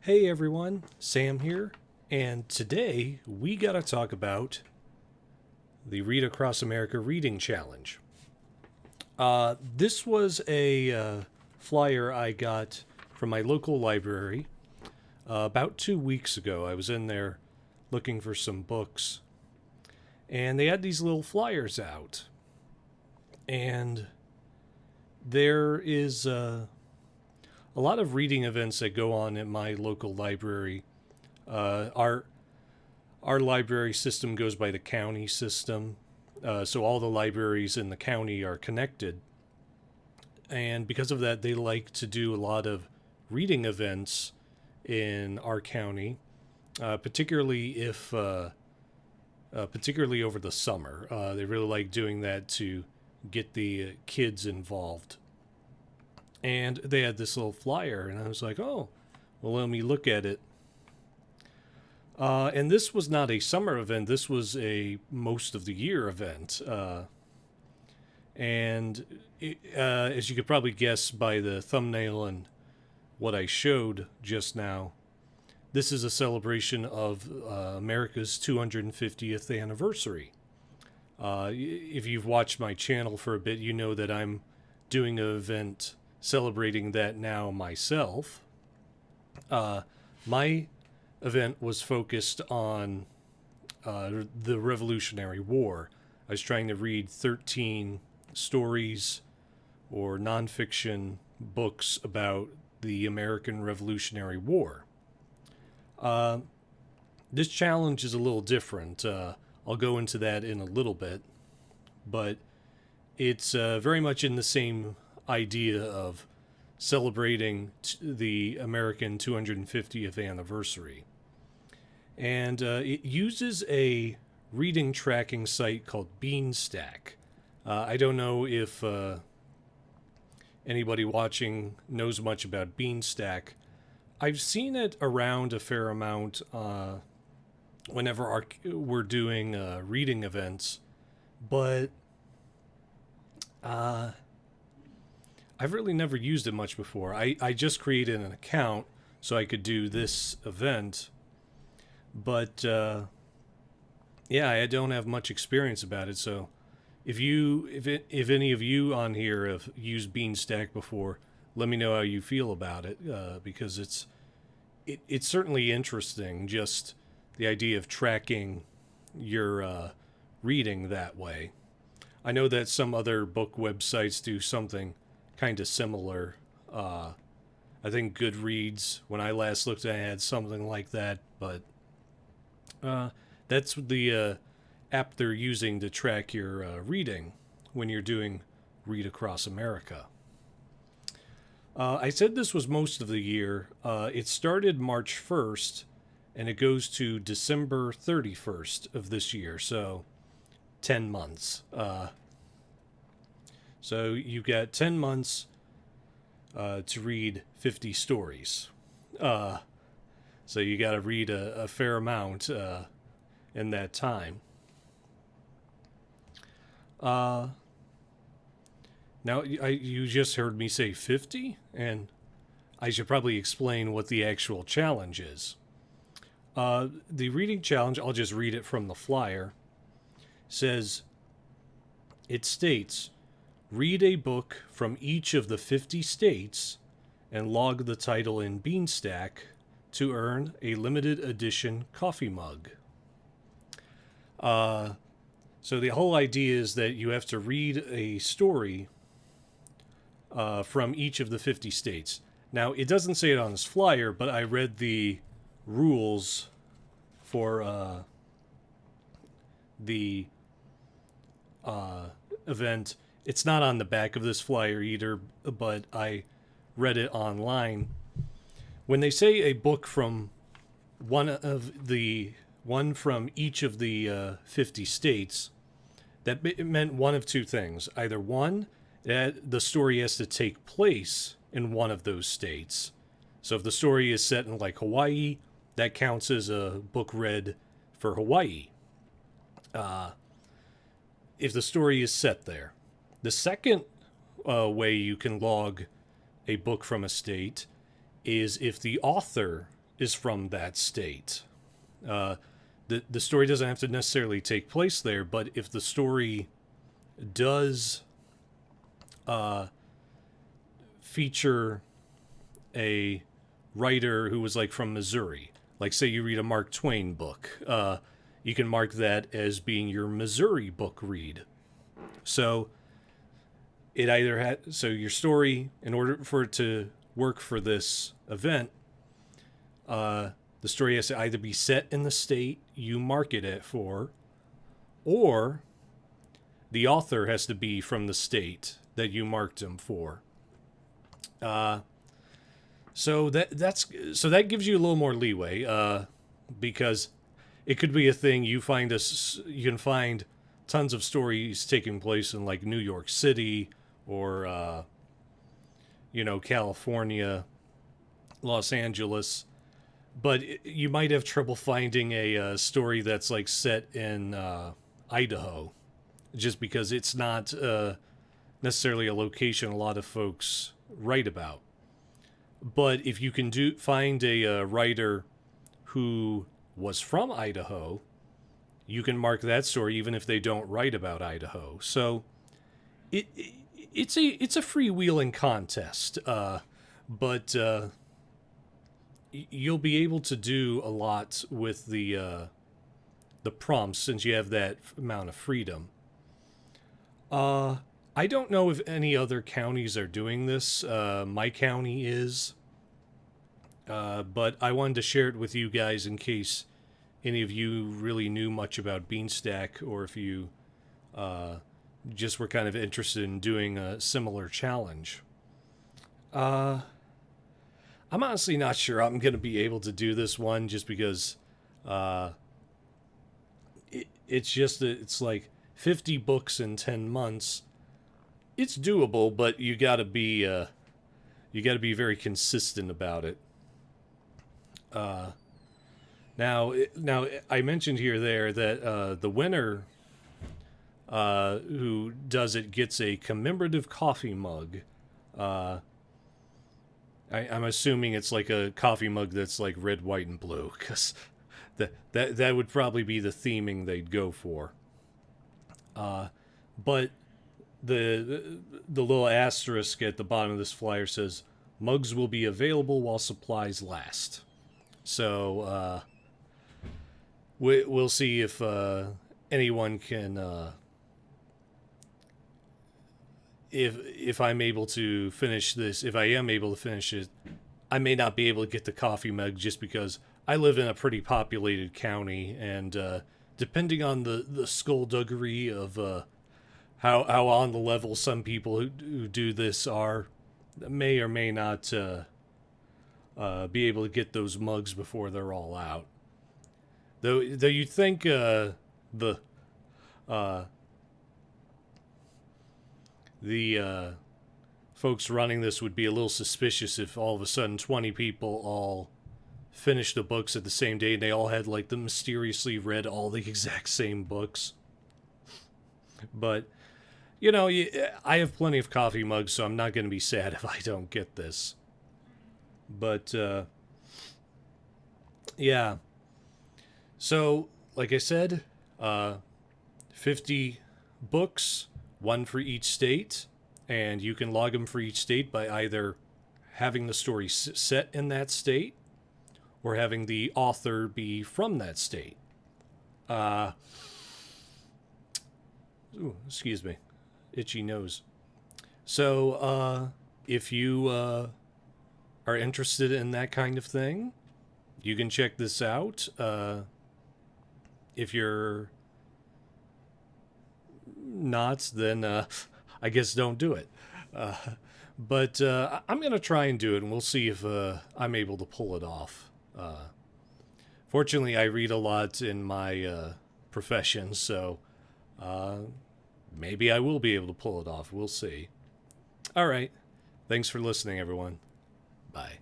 Hey everyone, Sam here, and today we gotta talk about the Read Across America Reading Challenge. This was a flyer I got from my local library about 2 weeks ago. I was in there looking for some books, and they had these little flyers out. And there is a lot of reading events that go on at my local library. Our library system goes by the county system, so all the libraries in the county are connected. And because of that, they like to do a lot of reading events in our county, particularly particularly over the summer. They really like doing that to get the kids involved. And they had this little flyer, and I was like, oh, well, let me look at it. And this was not a summer event. This was a most of the year event. As you could probably guess by the thumbnail and what I showed just now, this is a celebration of America's 250th anniversary. If you've watched my channel for a bit, you know that I'm doing an event celebrating that now myself. My event was focused on the Revolutionary War. I was trying to read 13 stories or nonfiction books about the American Revolutionary War. Uh, this challenge is a little different. I'll go into that in a little bit, but it's very much in the same idea of celebrating the American 250th anniversary. And it uses a reading tracking site called Beanstack. I don't know if anybody watching knows much about Beanstack. I've seen it around a fair amount whenever we're doing reading events, but uh, I've really never used it much before. I just created an account so I could do this event, but yeah, I don't have much experience about it. So if any of you on here have used Beanstack before, let me know how you feel about it because it's certainly interesting. Just the idea of tracking your reading that way. I know that some other book websites do something kind of similar. I think Goodreads, when I last looked at it, had something like that, but uh, that's the app they're using to track your reading when you're doing Read Across America. I said this was most of the year. It started March 1st and it goes to December 31st of this year, so 10 months. So you got 10 months to read 50 stories. Uh, so you got to read a fair amount in that time. Uh, Now, you just heard me say 50, and I should probably explain what the actual challenge is. The reading challenge, I'll just read it from the flyer, says it states read a book from each of the 50 states and log the title in Beanstack to earn a limited edition coffee mug. Uh, so the whole idea is that you have to read a story from each of the 50 states. Now, it doesn't say it on this flyer, but I read the rules for the event. It's not on the back of this flyer either, but I read it online. When they say a book from one from each of the 50 states, that it meant one of two things. Either one, that the story has to take place in one of those states. So if the story is set in like Hawaii, that counts as a book read for Hawaii. Uh, if the story is set there. The second way you can log a book from a state is if the author is from that state. The story doesn't have to necessarily take place there, but if the story does feature a writer who was like from Missouri, like say you read a Mark Twain book, you can mark that as being your Missouri book read. So it either had, so your story, in order for it to work for this event, the story has to either be set in the state you market it for, or the author has to be from the state that you marked him for. So that gives you a little more leeway, because it could be a thing you can find tons of stories taking place in like New York City or California, Los Angeles, but you might have trouble finding a story that's like set in Idaho, just because it's not necessarily a location a lot of folks write about. But if you can find a writer who was from Idaho, you can mark that story even if they don't write about Idaho. So it's a freewheeling contest, but you'll be able to do a lot with the prompts since you have that amount of freedom. I don't know if any other counties are doing this. My county is, but I wanted to share it with you guys in case any of you really knew much about Beanstack, or if you just were kind of interested in doing a similar challenge. I'm honestly not sure I'm going to be able to do this one, just because it's like 50 books in 10 months. It's doable, but you got to be very consistent about it. Now I mentioned there that the winner who does it gets a commemorative coffee mug. I'm assuming it's like a coffee mug that's like red, white, and blue, because that would probably be the theming they'd go for. But the little asterisk at the bottom of this flyer says mugs will be available while supplies last. So we'll see if anyone can if I'm able to finish this. If I am able to finish it, I may not be able to get the coffee mug just because I live in a pretty populated county, and depending on the skullduggery of how on the level some people who do this are, may or may not be able to get those mugs before they're all out. Though you'd think the folks running this would be a little suspicious if all of a sudden 20 people all finished the books at the same day and they all had like mysteriously read all the exact same books. But I have plenty of coffee mugs, so I'm not going to be sad if I don't get this. But yeah. So, like I said, 50 books, one for each state, and you can log them for each state by either having the story set in that state or having the author be from that state. Excuse me. Itchy nose. So, if you are interested in that kind of thing, you can check this out. If you're not, then I guess don't do it. But I'm going to try and do it, and we'll see if I'm able to pull it off. Fortunately, I read a lot in my profession, so maybe I will be able to pull it off. We'll see. All right. Thanks for listening, everyone. Bye.